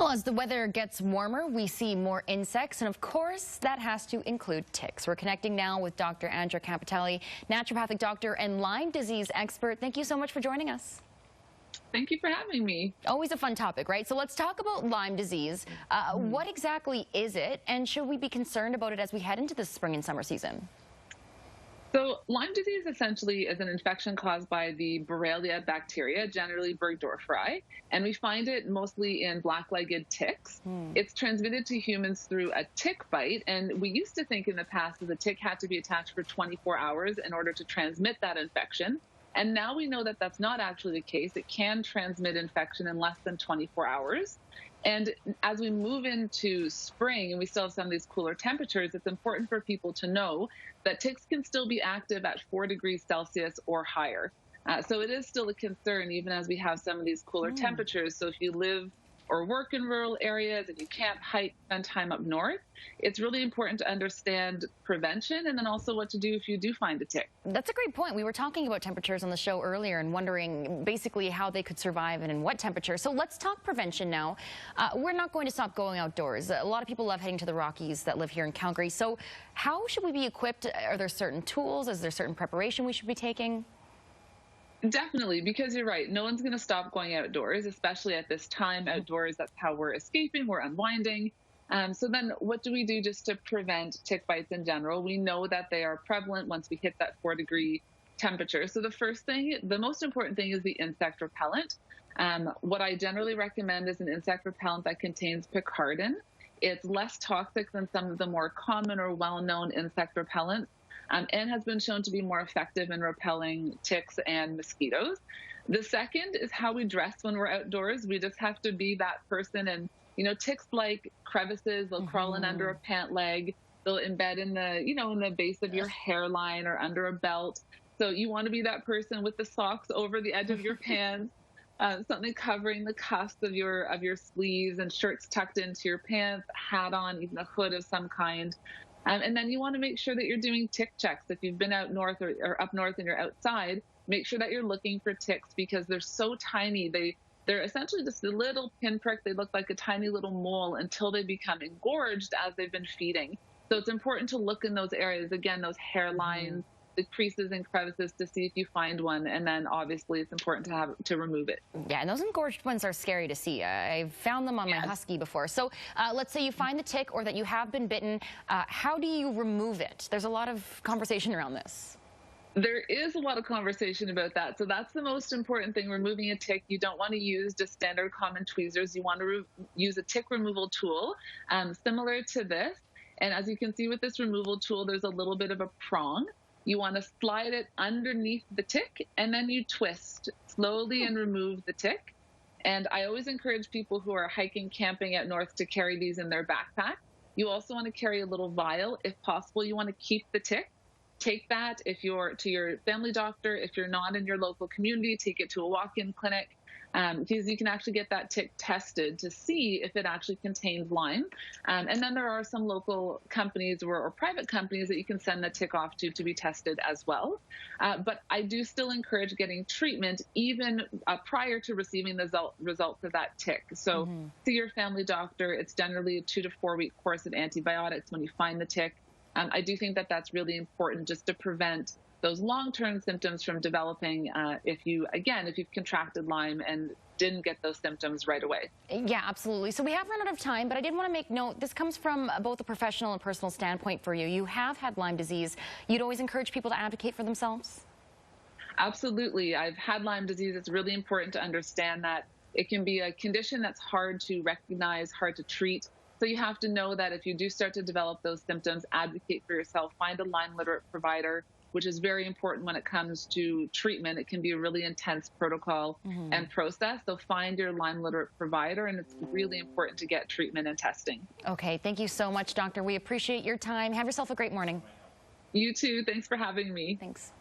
Well, as the weather gets warmer, we see more insects, and of course, that has to include ticks. We're connecting now with Dr. Andi Campitelli, naturopathic doctor and Lyme disease expert. Thank you so much for joining us. Thank you for having me. Always a fun topic, right? So let's talk about Lyme disease. What exactly is it, and should we be concerned about it as we head into the spring and summer season? So Lyme disease essentially is an infection caused by the Borrelia bacteria, generally Burgdorferi, and we find it mostly in black-legged ticks. It's transmitted to humans through a tick bite, and we used to think in the past that the tick had to be attached for 24 hours in order to transmit that infection. And now we know that that's not actually the case. It can transmit infection in less than 24 hours. And as we move into spring and we still have some of these cooler temperatures, it's important for people to know that ticks can still be active at 4 degrees Celsius or higher. So it is still a concern even as we have some of these cooler temperatures. So if you live or work in rural areas and you can't hike, spend time up north, it's really important to understand prevention and then also what to do if you do find a tick. That's a great point. We were talking about temperatures on the show earlier and wondering basically how they could survive and in what temperature. So let's talk prevention now. We're not going to stop going outdoors. A lot of people love heading to the Rockies that live here in Calgary. So how should we be equipped? Are there certain tools? Is there certain preparation we should be taking? Definitely, because you're right. No one's going to stop going outdoors, especially at this time. Outdoors, that's how we're escaping, we're unwinding. So then what do we do just to prevent tick bites in general? We know that they are prevalent once we hit that 4-degree temperature. So the first thing, the most important thing is the insect repellent. What I generally recommend is an insect repellent that contains picaridin. It's less toxic than some of the more common or well-known insect repellents. And has been shown to be more effective in repelling ticks and mosquitoes. The second is how we dress when we're outdoors. We just have to be that person. And, you know, ticks like crevices, they'll crawl in under a pant leg. They'll embed in the, in the base of your hairline or under a belt. So you want to be that person with the socks over the edge of your pants, something covering the cuffs of your sleeves and shirts tucked into your pants, hat on, even a hood of some kind. And then you want to make sure that you're doing tick checks. If you've been out north or up north and you're outside, make sure that you're looking for ticks because they're so tiny. They're essentially just a little pinprick. They look like a tiny little mole until they become engorged as they've been feeding. So it's important to look in those areas, again, those hairlines, the creases and crevices to see if you find one, and then obviously it's important to remove it. Yeah, and those engorged ones are scary to see. I've found them on my husky before. So let's say you find the tick or that you have been bitten. How do you remove it? There's a lot of conversation around this. There is a lot of conversation about that. So that's the most important thing, removing a tick. You don't want to use just standard common tweezers. You want to use a tick removal tool similar to this. And as you can see with this removal tool, there's a little bit of a prong. You want to slide it underneath the tick, and then you twist slowly and remove the tick. And I always encourage people who are hiking, camping out north to carry these in their backpack. You also want to carry a little vial. If possible, you want to keep the tick. Take that to your family doctor. If you're not in your local community, take it to a walk-in clinic. Because you can actually get that tick tested to see if it actually contains Lyme. And then there are some local companies or private companies that you can send the tick off to be tested as well. But I do still encourage getting treatment even prior to receiving the results of that tick. So see your family doctor. It's generally a 2 to 4 week course of antibiotics when you find the tick. I do think that that's really important just to prevent those long-term symptoms from developing if you've contracted Lyme and didn't get those symptoms right away. Yeah, absolutely. So we have run out of time, but I did want to make note, this comes from both a professional and personal standpoint for you. You have had Lyme disease. You'd always encourage people to advocate for themselves? Absolutely. I've had Lyme disease. It's really important to understand that it can be a condition that's hard to recognize, hard to treat. So you have to know that if you do start to develop those symptoms, advocate for yourself, find a Lyme-literate provider, which is very important when it comes to treatment. It can be a really intense protocol and process. So find your Lyme-literate provider, and it's really important to get treatment and testing. Okay, thank you so much, Doctor. We appreciate your time. Have yourself a great morning. You too. Thanks for having me. Thanks.